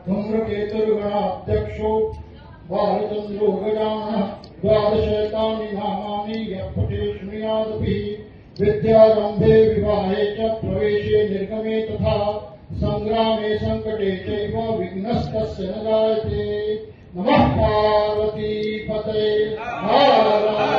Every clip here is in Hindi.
धूम्रकेतुर्गणाध्यक्षो बालचन्द्रो गजाननः द्वादशैतानि नामानि यः पठेष्मियादपि विद्यारम्भे विवाहे च प्रवेशे निर्गमे तथा संग्रामे संकटे चैव विघ्नस्तस्य न जायते। नमः पार्वती पतये हर हर।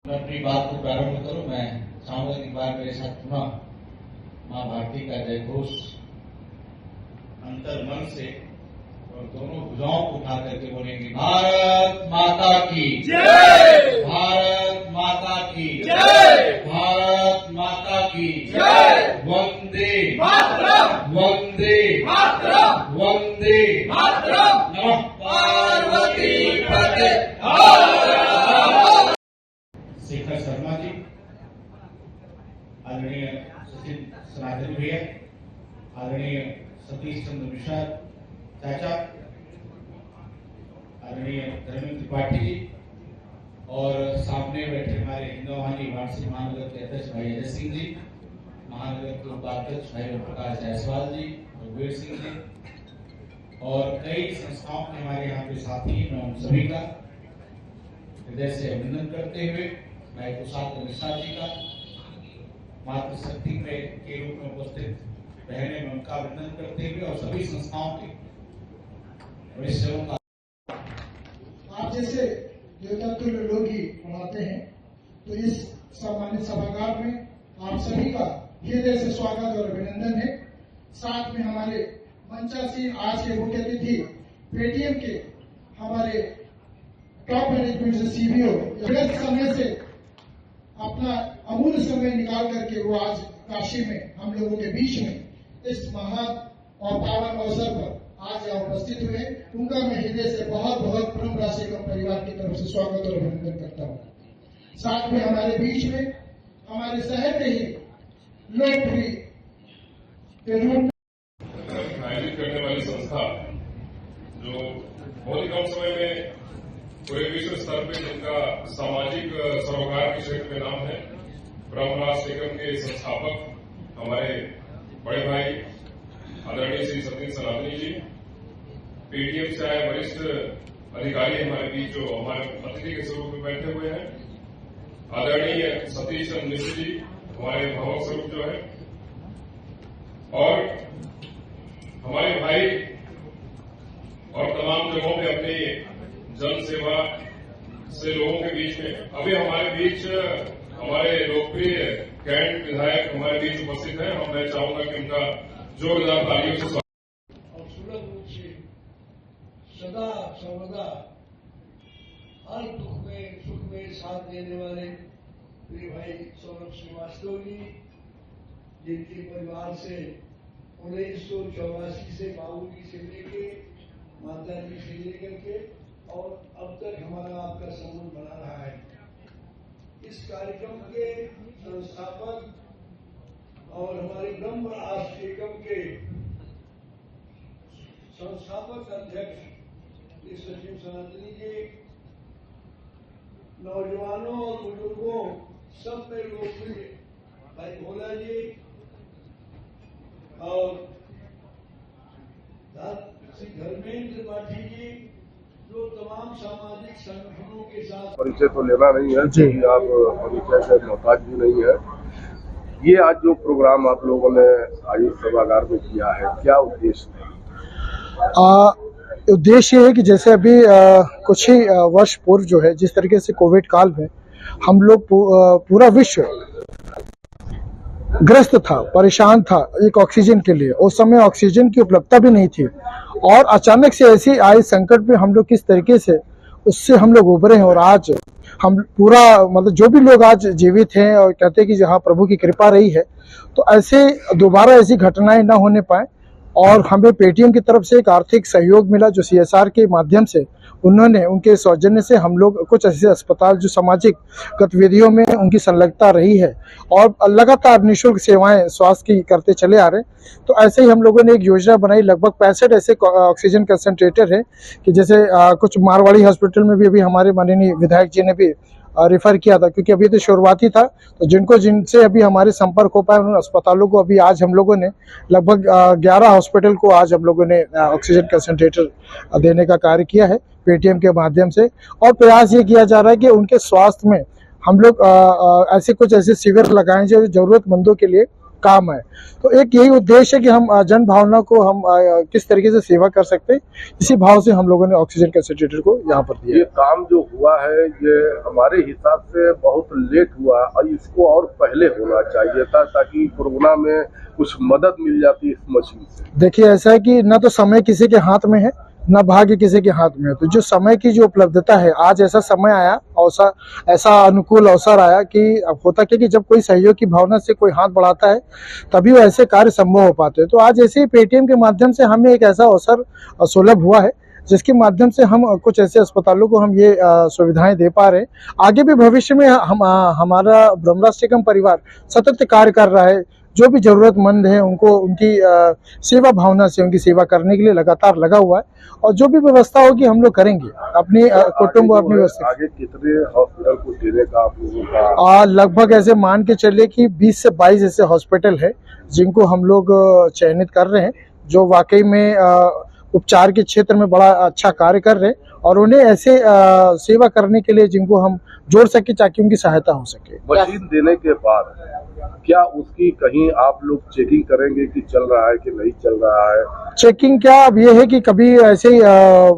अपनी बात को प्रारंभ करूं। मैं चाहूंगा कि बार मेरे साथ पुनः मां भारती का जय घोष अंतर मन से और दोनों भुजाओं को उठा करके बोलेंगे, भारत माता की जय, भारत माता की जय, भारत माता की जय, वंदे मातरम, वंदे मातरम, वंदे मातरम। नमः पार्वती पतये हर हर। शेखर शर्मा जी, आदरणीय सचिन सनातनी भैया, आदरणीय सतीश चंद्र मिश्रा चाचा, आदरणीय धर्मेंद्र त्रिपाठी जी और सामने बैठे हमारे हिंदवानी वार्षिक महानगर के अध्यक्ष भाई अजय सिंह जी, महानगर के उपाध्यक्ष भाई प्रकाश जायसवाल जी, रघुवीर सिंह जी और कई संस्थाओं के हमारे यहाँ पे साथी, मैं उन सभी का हृदय से अभिनंदन करते हुए मैं कुशाग्र मिश्रा जी का मातृशक्ति के रूप में उपस्थित बहने में उनका अभिनंदन करते हुए और सभी संस्थाओं के वरिष्ठों का। आप जैसे देवतुल्य लोग ही पढ़ाते हैं, तो इस सम्मानित सभागार में आप सभी का हृदय से स्वागत और अभिनंदन है। साथ में हमारे मंचासीन आज के मुख्य अतिथि पेटीएम के हमारे टॉप मैनेजमेंट से सीबीओ समय से अपना अमूल्य समय निकाल करके वो आज काशी में हम लोगों के बीच में इस महान और पावन अवसर पर आज यहाँ उपस्थित हुए, उनका मैं हृदय से बहुत बहुत परम राशि का परिवार की तरफ से स्वागत और अभिनंदन करता हूँ। साथ में हमारे बीच में हमारे शहर के ही लोकप्रिय के रूप में आयोजित करने वाली संस्था जो बहुत ही कम समय में पूरे विश्व स्तर पर जिनका सामाजिक सरोकार के क्षेत्र में नाम है, ब्रह्मराज निगम के संस्थापक हमारे बड़े भाई आदरणीय श्री सतीश सनातनी जी, पेटीएम से आए वरिष्ठ अधिकारी हमारे बीच जो हमारे अतिथि के स्वरूप में बैठे हुए हैं, आदरणीय सतीश चंद्र मिश्र जी हमारे भावक स्वरूप जो है, और हमारे भाई और तमाम जगहों पे अपनी जन सेवा से लोगों के बीच में अभी हमारे बीच हमारे लोकप्रिय कैंट विधायक हमारे बीच उपस्थित हैं। मैं चाहूंगा कि उनका जोरदार तालियों से स्वागत और सुलभ रूप से सदा सर्वदा हर दुख में सुख में साथ देने वाले मेरे भाई सौरभ श्रीवास्तव जी, जिनके परिवार से 1984 से बाबू जी से लेके माता जी से लेकर के और अब तक हमारा आपका संबंध बना रहा है। इस कार्यक्रम के संस्थापक और हमारे ब्रह्म राष्ट्र निगम के संस्थापक अध्यक्ष सचिन सनातनी जी, नौजवानों और बुजुर्गों सब में लोकप्रिय भाई भोला जी और श्री धर्मेंद्र त्रिपाठी जी, जो तमाम सामाजिक संगठनों के साथ परिचय तो लेना नहीं है जी, आप परिचय से मोहताज भी नहीं है। ये आज जो प्रोग्राम आप लोगों ने आयुष सभागार में किया है, क्या उद्देश्य है? उद्देश्य है कि जैसे अभी कुछ ही वर्ष पूर्व जो है, जिस तरीके से कोविड काल में हम लोग पूरा विश्व ग्रस्त था, परेशान था एक ऑक्सीजन के लिए। उस समय ऑक्सीजन की उपलब्धता भी नहीं थी और अचानक से ऐसी आए संकट में हम लोग किस तरीके से उससे हम लोग उभरे हैं। और आज हम पूरा मतलब जो भी लोग आज जीवित हैं और कहते हैं कि जहाँ प्रभु की कृपा रही है, तो ऐसे दोबारा ऐसी घटनाएं न होने पाए, और हमें पेटीएम की तरफ से एक आर्थिक सहयोग मिला जो CSR के माध्यम से उन्होंने उनके सौजन्य से हम लोग कुछ ऐसे अस्पताल जो सामाजिक गतिविधियों में उनकी संलग्नता रही है और लगातार निःशुल्क सेवाएं स्वास्थ्य की करते चले आ रहे हैं। तो ऐसे ही हम लोगों ने एक योजना बनाई, लगभग 65 ऐसे ऑक्सीजन कंसंट्रेटर है कि जैसे कुछ मारवाड़ी हॉस्पिटल में भी अभी हमारे माननीय विधायक जी ने भी रेफर किया था, क्योंकि अभी तो शुरुआती था। तो जिनसे अभी हमारे संपर्क हो पाए उन अस्पतालों को अभी आज हम लोगों ने लगभग 11 हॉस्पिटल को आज हम लोगों ने ऑक्सीजन कंसंट्रेटर देने का कार्य किया है पेटीएम के माध्यम से। और प्रयास ये किया जा रहा है कि उनके स्वास्थ्य में हम लोग ऐसे कुछ ऐसे शिविर लगाएं जो जरूरतमंदों के लिए काम है। तो एक यही उद्देश्य है कि हम जन भावना को हम किस तरीके से सेवा कर सकते हैं, इसी भाव से हम लोगों ने ऑक्सीजन कंसंट्रेटर को यहाँ पर दिया। ये काम जो हुआ है ये हमारे हिसाब से बहुत लेट हुआ और इसको और पहले होना चाहिए था ताकि कोरोना में कुछ मदद मिल जाती इस मशीन से। देखिए ऐसा है कि न तो समय किसी के हाथ में है न भाग्य किसी के हाथ में है। तो जो समय की जो उपलब्धता है, आज ऐसा समय आया और ऐसा अनुकूल अवसर आया कि अब होता क्या कि जब कोई सहयोग की भावना से कोई हाथ बढ़ाता है तभी वो ऐसे कार्य संभव हो पाते हैं। तो आज ऐसे ही पेटीएम के माध्यम से हमें एक ऐसा अवसर सुलभ हुआ है जिसके माध्यम से हम कुछ ऐसे अस्पतालों को हम ये सुविधाएं दे पा रहे हैं। आगे भी भविष्य में हमारा ब्रह्मराष्ट्र टेकम परिवार सतत कार्य कर रहा है, जो भी जरूरतमंद है उनको उनकी सेवा भावना से उनकी सेवा करने के लिए लगातार लगा हुआ है और जो भी व्यवस्था होगी हम लोग करेंगे अपनी कुटुंब अपनी व्यवस्था। आगे कितने हॉस्पिटल को देने का आप लोगों का? लगभग ऐसे मान के चलिए कि 20 से 22 ऐसे हॉस्पिटल है जिनको हम लोग चयनित कर रहे हैं, जो वाकई में उपचार के क्षेत्र में बड़ा अच्छा कार्य कर रहे हैं और उन्हें ऐसे सेवा करने के लिए जिनको हम जोड़ सके ताकि उनकी सहायता हो सके। मशीन देने के बाद क्या उसकी कहीं आप लोग चेकिंग करेंगे कि चल रहा है कि नहीं चल रहा है? चेकिंग क्या, अब ये है कि कभी ऐसे ही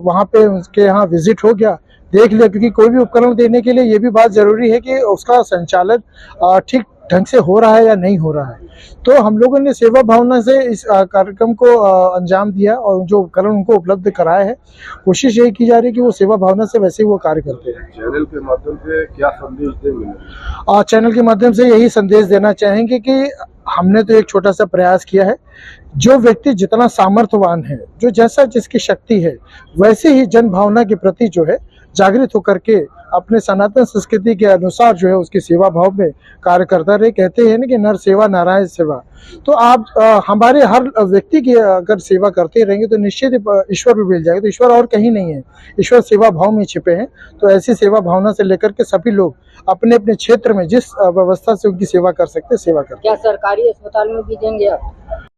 वहाँ पे उसके यहाँ विजिट हो गया, देख लिया, क्योंकि कोई भी उपकरण देने के लिए ये भी बात जरूरी है कि उसका संचालन ठीक ढंग से हो रहा है या नहीं हो रहा है। तो हम लोगों ने सेवा भावना से इस कार्यक्रम को अंजाम दिया और जो उपकरण उनको उपलब्ध कराया है, कोशिश यही की जा रही है कि वो सेवा भावना से वैसे ही वो कार्य करते हैं। चैनल के माध्यम से क्या संदेश देंगे? चैनल के माध्यम से यही संदेश देना चाहेंगे कि हमने तो एक छोटा सा प्रयास किया है, जो व्यक्ति जितना सामर्थ्यवान है, जो जैसा जिसकी शक्ति है, वैसे ही जन भावना के प्रति जो है जागृत होकर के अपने सनातन संस्कृति के अनुसार जो है उसकी सेवा भाव में कार्य करता रहे। कहते हैं ना कि नर सेवा नारायण सेवा। तो आप हमारे हर व्यक्ति की अगर सेवा करते रहेंगे तो निश्चित ईश्वर भी मिल जाएगा। तो ईश्वर और कहीं नहीं है, ईश्वर सेवा भाव में छिपे हैं। तो ऐसी सेवा भावना से लेकर के सभी लोग अपने अपने क्षेत्र में जिस व्यवस्था से उनकी सेवा कर सकते हैं सेवा करते हैं। क्या सरकारी अस्पताल में भी देंगे आप?